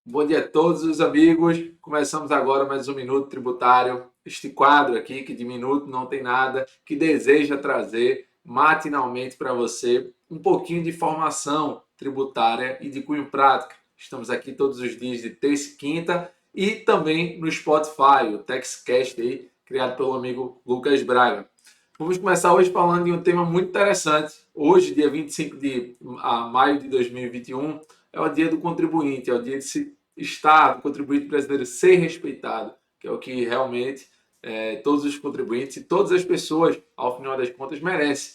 Bom dia a todos os amigos. Começamos agora mais um Minuto Tributário. Este quadro aqui, que de minuto não tem nada, que deseja trazer matinalmente para você um pouquinho de informação tributária e de cunho prático. Estamos aqui todos os dias de terça e quinta e também no Spotify, o TextCast aí, criado pelo amigo Lucas Braga. Vamos começar hoje falando de um tema muito interessante. Hoje, dia 25 de maio de 2021, é o dia do contribuinte, é o dia de se estar, do contribuinte brasileiro ser respeitado, que é o que realmente todos os contribuintes e todas as pessoas, ao final das contas, merecem.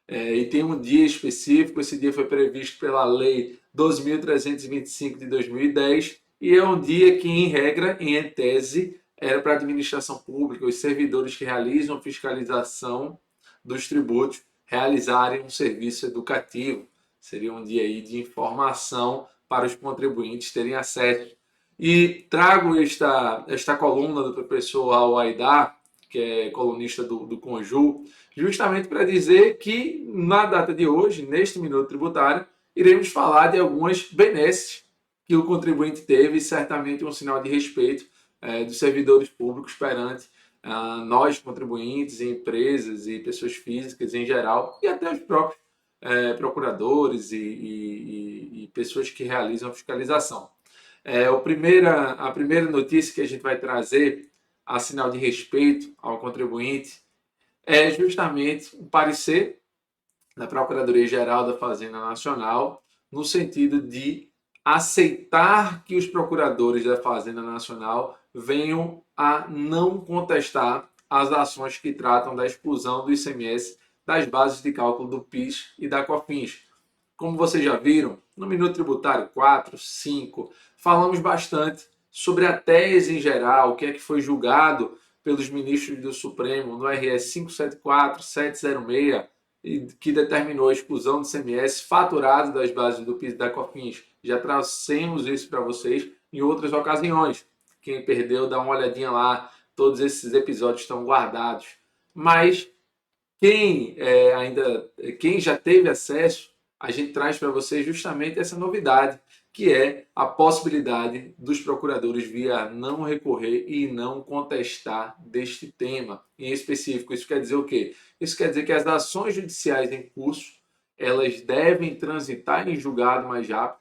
E tem um dia específico, esse dia foi previsto pela Lei 12.325 de 2010, e é um dia que, em regra, em tese, era para a administração pública, os servidores que realizam fiscalização dos tributos, realizarem um serviço educativo. Seria um dia aí de informação para os contribuintes terem acesso. E trago esta coluna do professor Al Aidar, que é colunista do Conju, justamente para dizer que, na data de hoje, neste Minuto Tributário, iremos falar de algumas benesses que o contribuinte teve e certamente um sinal de respeito dos servidores públicos perante nós, contribuintes, empresas e pessoas físicas em geral, e até os próprios procuradores e pessoas que realizam a fiscalização. A primeira notícia que a gente vai trazer a sinal de respeito ao contribuinte é justamente um parecer da Procuradoria-Geral da Fazenda Nacional no sentido de aceitar que os procuradores da Fazenda Nacional venham a não contestar as ações que tratam da exclusão do ICMS das bases de cálculo do PIS e da COFINS. Como vocês já viram, no Minuto Tributário 4, 5, falamos bastante sobre a tese em geral, o que é que foi julgado pelos ministros do Supremo no RS 574, 706, que determinou a exclusão do CMS faturado das bases do PIS e da COFINS. Já trouxemos isso para vocês em outras ocasiões. Quem perdeu, dá uma olhadinha lá. Todos esses episódios estão guardados. Mas quem já teve acesso, a gente traz para vocês justamente essa novidade, que é a possibilidade dos procuradores vir a não recorrer e não contestar deste tema em específico. Isso quer dizer o quê? Isso quer dizer que as ações judiciais em curso, elas devem transitar em julgado mais rápido.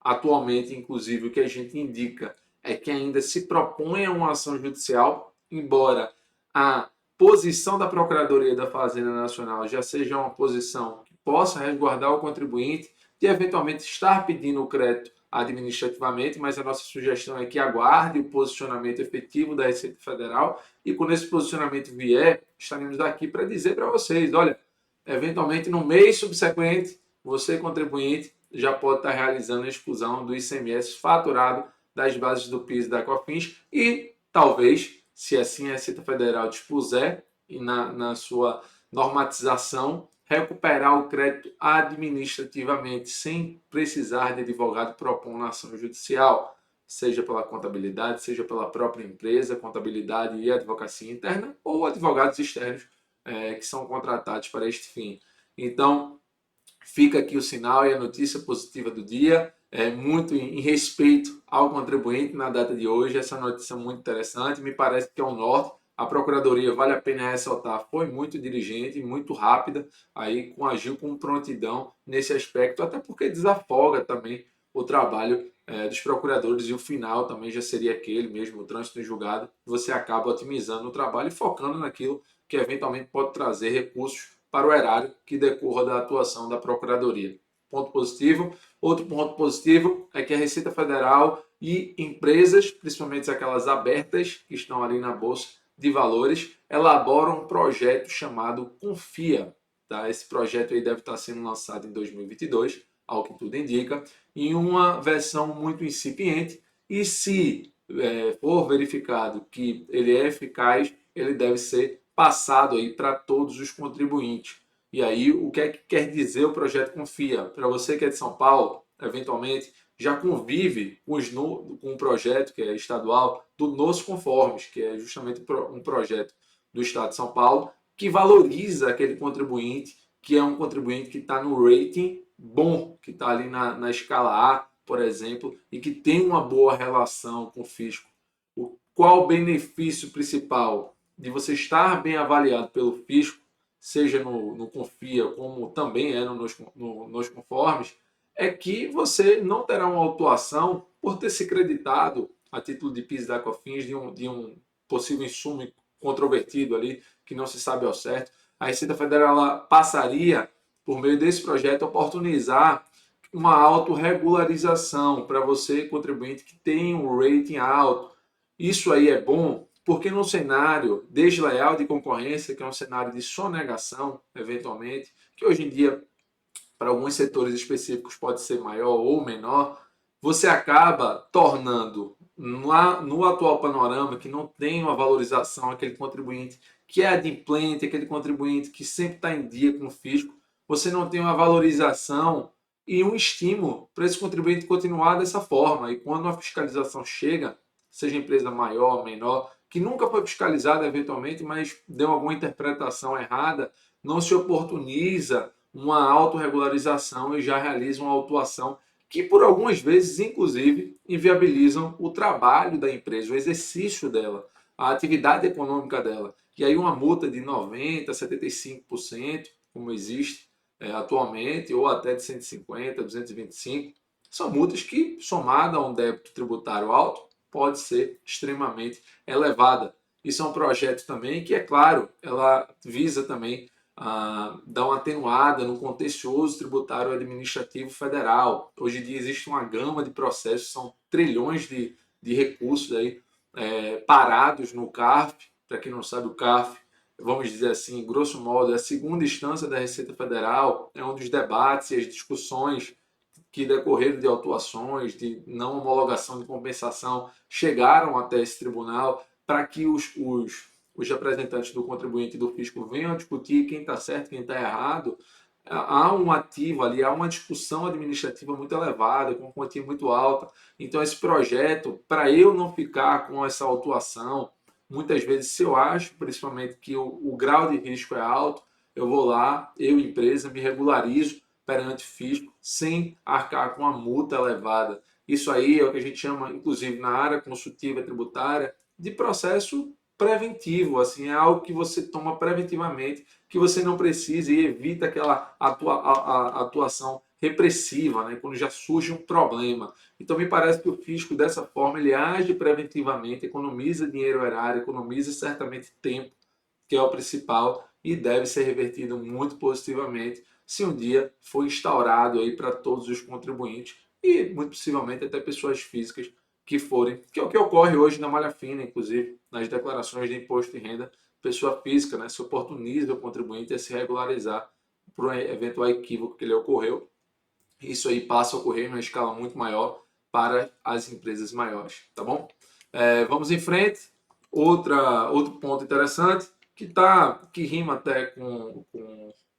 Atualmente, inclusive, o que a gente indica é que ainda se proponha uma ação judicial, embora a posição da Procuradoria da Fazenda Nacional já seja uma posição que possa resguardar o contribuinte de eventualmente estar pedindo o crédito administrativamente, mas a nossa sugestão é que aguarde o posicionamento efetivo da Receita Federal e quando esse posicionamento vier, estaremos aqui para dizer para vocês, olha, eventualmente no mês subsequente, você contribuinte já pode estar realizando a exclusão do ICMS faturado das bases do PIS e da COFINS e talvez, se assim a Receita Federal dispuser e na sua normatização, recuperar o crédito administrativamente, sem precisar de advogado propondo ação judicial, seja pela contabilidade, seja pela própria empresa, contabilidade e advocacia interna, ou advogados externos que são contratados para este fim. Então, fica aqui o sinal e a notícia positiva do dia, muito em respeito ao contribuinte na data de hoje. Essa notícia é muito interessante, me parece que é o norte. A Procuradoria, vale a pena ressaltar, foi muito diligente, muito rápida, aí agiu com prontidão nesse aspecto, até porque desafoga também o trabalho dos procuradores e o final também já seria aquele mesmo, o trânsito em julgado, você acaba otimizando o trabalho e focando naquilo que eventualmente pode trazer recursos para o erário que decorra da atuação da Procuradoria. Ponto positivo. Outro ponto positivo é que a Receita Federal e empresas, principalmente aquelas abertas que estão ali na Bolsa de Valores, elaboram um projeto chamado Confia. Tá? Esse projeto aí deve estar sendo lançado em 2022, ao que tudo indica, em uma versão muito incipiente, e se for verificado que ele é eficaz, ele deve ser passado aí para todos os contribuintes. E aí, o que é que quer dizer o projeto Confia? Para você que é de São Paulo, eventualmente, já convive com um projeto que é estadual do Nos Conformes, que é justamente um projeto do Estado de São Paulo, que valoriza aquele contribuinte, que é um contribuinte que está no rating bom, que está ali na escala A, por exemplo, e que tem uma boa relação com o fisco, qual o benefício principal de você estar bem avaliado pelo fisco, seja no Confia, como também é nos conformes, é que você não terá uma autuação por ter se creditado a título de PIS e da COFINS de um possível insumo controvertido ali, que não se sabe ao certo. A Receita Federal ela passaria, por meio desse projeto, a oportunizar uma autorregularização para você, contribuinte, que tem um rating alto. Isso aí é bom porque no cenário desleal de concorrência, que é um cenário de sonegação, eventualmente, que hoje em dia, para alguns setores específicos, pode ser maior ou menor, você acaba tornando, no atual panorama, que não tem uma valorização, aquele contribuinte que é adimplente, aquele contribuinte que sempre está em dia com o fisco, você não tem uma valorização e um estímulo para esse contribuinte continuar dessa forma. E quando a fiscalização chega, seja empresa maior, menor, que nunca foi fiscalizada eventualmente, mas deu alguma interpretação errada, não se oportuniza uma autorregularização e já realiza uma autuação que por algumas vezes, inclusive, inviabilizam o trabalho da empresa, o exercício dela, a atividade econômica dela. E aí uma multa de 90%, 75%, como existe atualmente, ou até de 150%, 225%, são multas que, somada a um débito tributário alto, pode ser extremamente elevada. Isso é um projeto também que, é claro, ela visa também dar uma atenuada no contencioso tributário administrativo federal. Hoje em dia existe uma gama de processos, são trilhões de recursos aí, parados no CARF. Para quem não sabe, o CARF, vamos dizer assim, grosso modo, é a segunda instância da Receita Federal, é um dos debates e as discussões que decorreram de autuações, de não homologação de compensação, chegaram até esse tribunal para que os representantes do contribuinte e do fisco venham a discutir quem está certo, quem está errado. Há um ativo ali, há uma discussão administrativa muito elevada, com quantia muito alta. Então, esse projeto, para eu não ficar com essa autuação, muitas vezes, se eu acho, principalmente, que o grau de risco é alto, eu vou lá, eu, empresa, me regularizo perante fisco sem arcar com a multa elevada. Isso aí é o que a gente chama, inclusive na área consultiva tributária, de processo preventivo, assim, é algo que você toma preventivamente, que você não precisa e evita aquela atuação repressiva, né, quando já surge um problema. Então me parece que o fisco dessa forma ele age preventivamente, economiza dinheiro erário, economiza certamente tempo, que é o principal e deve ser revertido muito positivamente se um dia for instaurado aí para todos os contribuintes e muito possivelmente até pessoas físicas que forem, que é o que ocorre hoje na malha fina, inclusive nas declarações de imposto de renda, pessoa física, né, se oportuniza o contribuinte a se regularizar por um eventual equívoco que lhe ocorreu. Isso aí passa a ocorrer em uma escala muito maior para as empresas maiores, tá bom? Vamos em frente. Outro ponto interessante que rima até com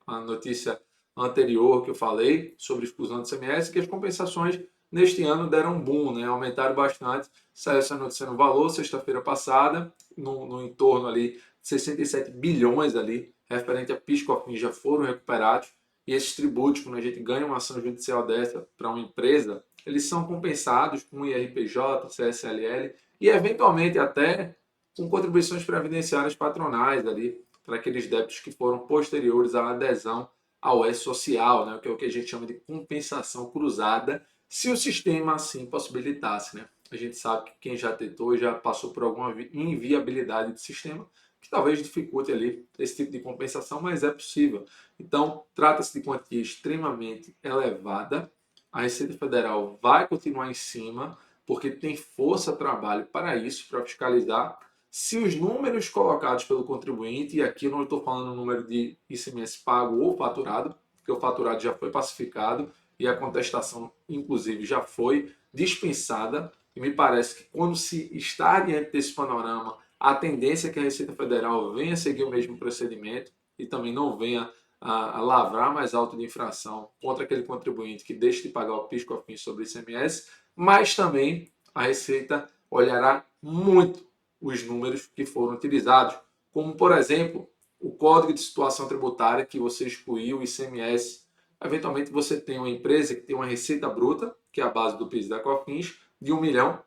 a notícia anterior que eu falei sobre exclusão do ICMS, que as compensações neste ano deram um boom, né? Aumentaram bastante. Saiu essa notícia no Valor sexta-feira passada, no entorno ali de 67 bilhões ali, referente a PIS e COFINS já foram recuperados. E esses tributos, quando a gente ganha uma ação judicial dessa para uma empresa, eles são compensados com IRPJ, CSLL e eventualmente até com contribuições previdenciárias patronais ali, para aqueles débitos que foram posteriores à adesão ao E-Social, né, que é o que a gente chama de compensação cruzada, se o sistema assim possibilitasse. Né? A gente sabe que quem já tentou já passou por alguma inviabilidade do sistema, que talvez dificulte ali esse tipo de compensação, mas é possível. Então, trata-se de quantia extremamente elevada. A Receita Federal vai continuar em cima, porque tem força-trabalho para isso, para fiscalizar. Se os números colocados pelo contribuinte, e aqui eu não estou falando o número de ICMS pago ou faturado, porque o faturado já foi pacificado e a contestação, inclusive, já foi dispensada. E me parece que quando se está diante desse panorama, a tendência é que a Receita Federal venha seguir o mesmo procedimento e também não venha a lavrar mais alto de infração contra aquele contribuinte que deixa de pagar o PIS/COFINS sobre o ICMS, mas também a Receita olhará muito os números que foram utilizados, como, por exemplo, o Código de Situação Tributária que você excluiu o ICMS. Eventualmente você tem uma empresa que tem uma receita bruta que é a base do PIS e da COFINS, de 1 milhão,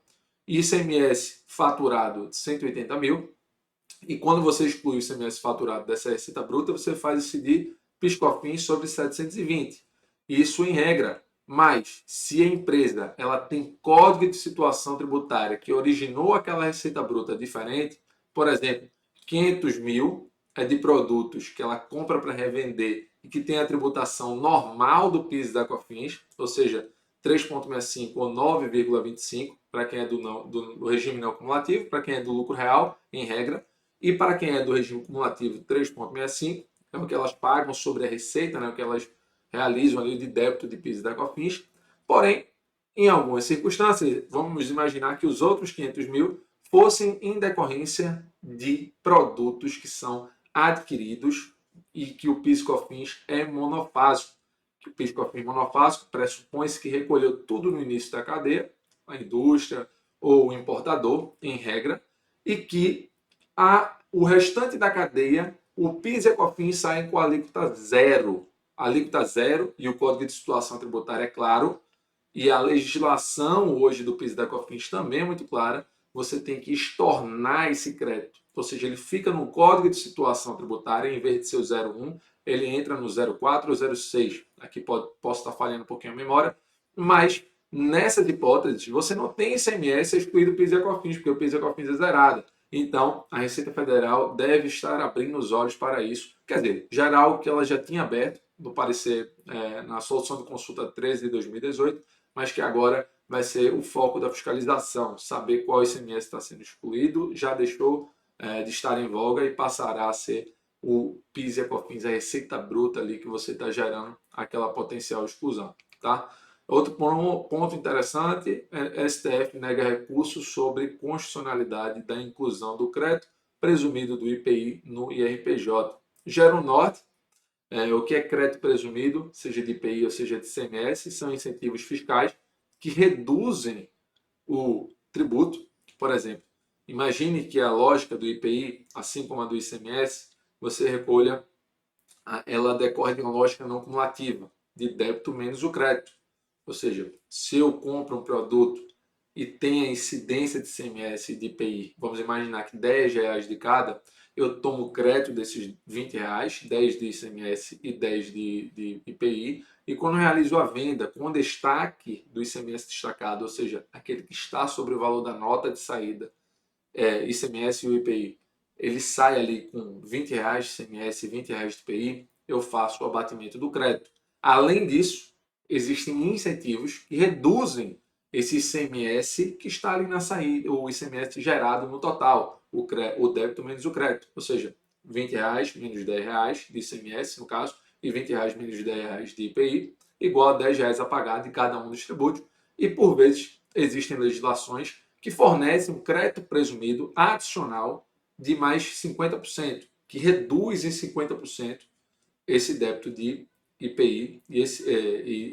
ICMS faturado de 180 mil, e quando você exclui o ICMS faturado dessa receita bruta, você faz incidir PIS/COFINS sobre 720. Isso em regra. Mas, se a empresa ela tem código de situação tributária que originou aquela receita bruta diferente, por exemplo, 500 mil é de produtos que ela compra para revender e que tem a tributação normal do PIS e da COFINS, ou seja, 3,65 ou 9,25 para quem é do regime não cumulativo, para quem é do lucro real, em regra, e para quem é do regime cumulativo 3,65, é o que elas pagam sobre a receita, né, o que elas realizam ali de débito de PIS e da COFINS. Porém, em algumas circunstâncias, vamos imaginar que os outros 500 mil fossem em decorrência de produtos que são adquiridos e que o PIS/COFINS é monofásico. O PIS/COFINS monofásico pressupõe-se que recolheu tudo no início da cadeia, a indústria ou o importador, em regra, e que o restante da cadeia, o PIS e a COFINS saem com a alíquota zero. A alíquota zero, e o Código de Situação Tributária é claro, e a legislação hoje do PIS e da COFINS também é muito clara, você tem que estornar esse crédito. Ou seja, ele fica no Código de Situação Tributária, em vez de ser o 01, ele entra no 04 ou 06. Aqui posso estar falhando um pouquinho a memória, mas nessas hipóteses, você não tem ICMS excluído o PIS e a COFINS, porque o PIS e a COFINS é zerado. Então, a Receita Federal deve estar abrindo os olhos para isso. Quer dizer, já era algo que ela já tinha aberto no parecer, na solução de consulta 13 de 2018, mas que agora vai ser o foco da fiscalização, saber qual ICMS está sendo excluído, já deixou de estar em voga e passará a ser o PIS e a COFINS, a receita bruta ali que você está gerando aquela potencial exclusão, tá? Outro ponto interessante, STF nega recurso sobre constitucionalidade da inclusão do crédito presumido do IPI no IRPJ. Gera um norte, o que é crédito presumido, seja de IPI ou seja de ICMS, são incentivos fiscais que reduzem o tributo. Por exemplo, imagine que a lógica do IPI, assim como a do ICMS, você recolha, ela decorre de uma lógica não cumulativa, de débito menos o crédito. Ou seja, se eu compro um produto e tem a incidência de ICMS e de IPI, vamos imaginar que R$10 de cada, eu tomo crédito desses R$20, 10 de ICMS e 10 de IPI, e quando realizo a venda com destaque do ICMS destacado, ou seja, aquele que está sobre o valor da nota de saída, ICMS e o IPI, ele sai ali com R$20 de ICMS e R$20 de IPI, eu faço o abatimento do crédito. Além disso, existem incentivos que reduzem esse ICMS que está ali na saída, o ICMS gerado no total, o débito menos o crédito, ou seja, R$20 menos R$10 de ICMS, no caso, e R$20 menos R$10 de IPI, igual a R$10 a pagar de cada um dos tributos. E, por vezes, existem legislações que fornecem um crédito presumido adicional de mais 50%, que reduz em 50% esse débito de IPI e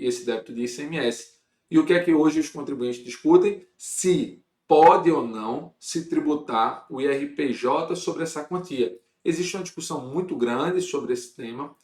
esse débito de ICMS. E o que é que hoje os contribuintes discutem? Se pode ou não se tributar o IRPJ sobre essa quantia. Existe uma discussão muito grande sobre esse tema,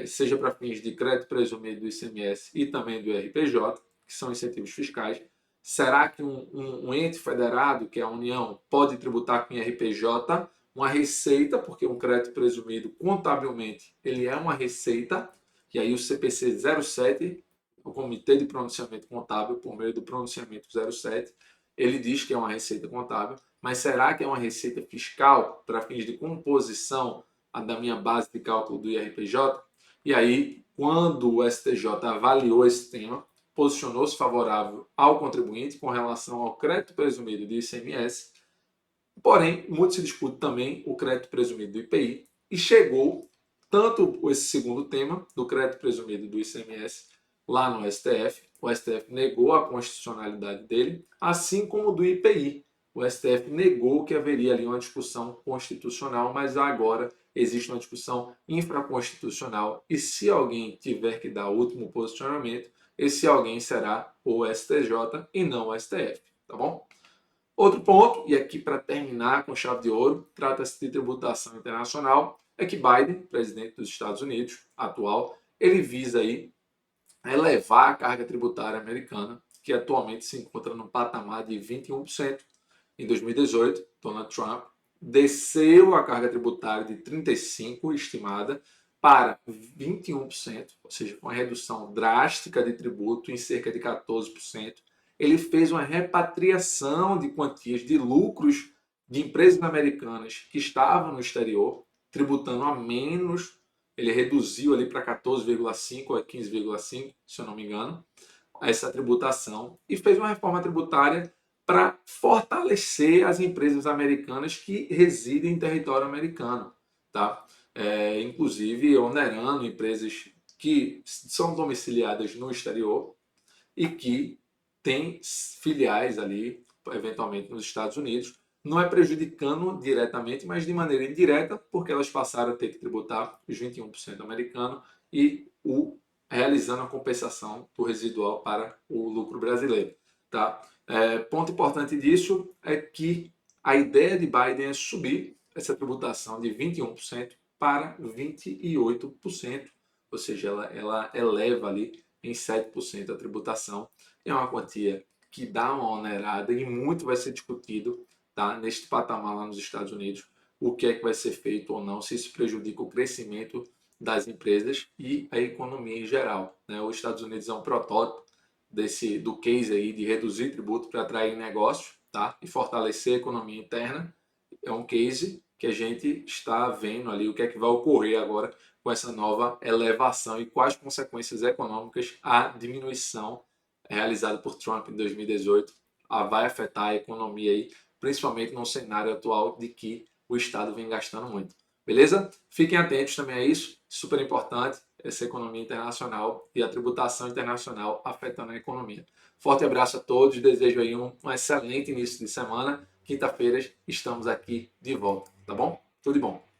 seja para fins de crédito presumido do ICMS e também do IRPJ, que são incentivos fiscais. Será que um ente federado, que é a União, pode tributar com IRPJ uma receita, porque um crédito presumido contabilmente ele é uma receita, e aí o CPC 07, o Comitê de Pronunciamento Contábil, por meio do pronunciamento 07, ele diz que é uma receita contábil, mas será que é uma receita fiscal para fins de composição da minha base de cálculo do IRPJ? E aí, quando o STJ avaliou esse tema, posicionou-se favorável ao contribuinte com relação ao crédito presumido de ICMS, porém, muito se discute também o crédito presumido do IPI, e chegou tanto esse segundo tema, do crédito presumido do ICMS, lá no STF, o STF negou a constitucionalidade dele, assim como do IPI. O STF negou que haveria ali uma discussão constitucional, mas agora existe uma discussão infraconstitucional, e se alguém tiver que dar o último posicionamento, esse alguém será o STJ e não o STF, tá bom? Outro ponto, e aqui para terminar com chave de ouro, trata-se de tributação internacional, é que Biden, presidente dos Estados Unidos, atual, ele visa aí elevar a carga tributária americana, que atualmente se encontra no patamar de 21%. Em 2018, Donald Trump desceu a carga tributária de 35% estimada para 21%, ou seja, uma redução drástica de tributo em cerca de 14%. Ele fez uma repatriação de quantias de lucros de empresas americanas que estavam no exterior, tributando a menos. Ele reduziu ali para 14,5% ou 15,5%, se eu não me engano, essa tributação, e fez uma reforma tributária para fortalecer as empresas americanas que residem em território americano, tá? Inclusive onerando empresas que são domiciliadas no exterior e que têm filiais ali, eventualmente nos Estados Unidos, não é prejudicando diretamente, mas de maneira indireta, porque elas passaram a ter que tributar os 21% americano e realizando a compensação do residual para o lucro brasileiro. Tá? Ponto importante disso é que a ideia de Biden é subir essa tributação de 21% para 28%, ou seja, ela eleva ali em 7% a tributação. É uma quantia que dá uma onerada e muito vai ser discutido, tá, neste patamar lá nos Estados Unidos, o que é que vai ser feito ou não, se isso prejudica o crescimento das empresas e a economia em geral. Né? Os Estados Unidos é um protótipo do case aí de reduzir tributo para atrair negócios, tá, e fortalecer a economia interna. É um case que a gente está vendo ali o que é que vai ocorrer agora com essa nova elevação e quais consequências econômicas a diminuição realizada por Trump em 2018 vai afetar a economia aí, principalmente no cenário atual de que o Estado vem gastando muito. Beleza? Fiquem atentos também a isso, super importante, essa economia internacional e a tributação internacional afetando a economia. Forte abraço a todos, desejo aí um excelente início de semana. Quinta-feira estamos aqui de volta, tá bom? Tudo de bom.